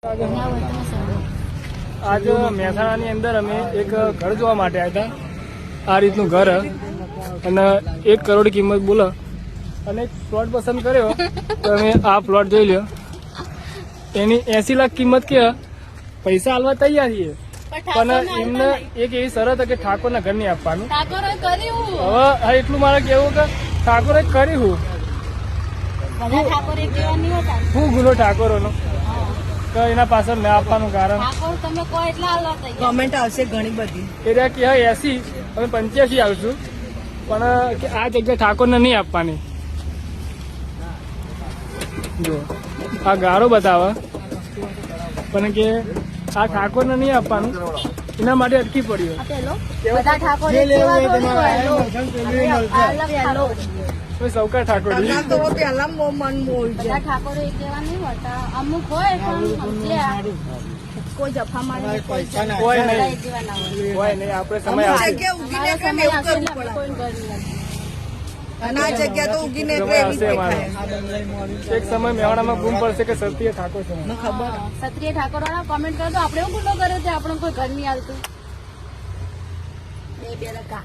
આજ મહેસાણાની અંદર અમે એક ઘર જોવા માટે આવ્યા હતા. આ રીતનું ઘર અને 1 કરોડ કિંમત બોલો અને પ્લોટ પસંદ કર્યો તો અમે આ પ્લોટ જોઈ લ્યો. એની 80 લાખ કિંમત કે પૈસા આલવા તૈયાર છીએ, પણ એમને એક એવી શરત કે ઠાકોરના ઘર નહીં આપવાનું. હવે એટલું મારે કેવું કે ઠાકોરે કર્યું શું ગુનો ઠાકોરોનો એના પાછળ ના આપવાનું કારણ કમેન્ટ આવશે ઘણી બધી. એ કે 80 અમે 85 આવશું, પણ કે આ જગ્યા ઠાકોરને નહીં આપવાની. જો આ ગાળો બતાવે, પણ કે આ ઠાકોરને નહીં આપવાનું, એના માટે અટકી પડ્યો. સૌકા ઠાકોર અમુક હોય પણ કોઈ જફા મારે કોઈ નહીં. આપણે સમય એક સમય મેવાડામાં ગુમ પડશે કે ક્ષત્રિય ઠાકોર છે. ક્ષત્રિય ઠાકોર વાળા કોમેન્ટ કરતો આપણે એવું ગુનો કર્યો છે, આપણે કોઈ ઘર નહીં આવતું. 2 ટકા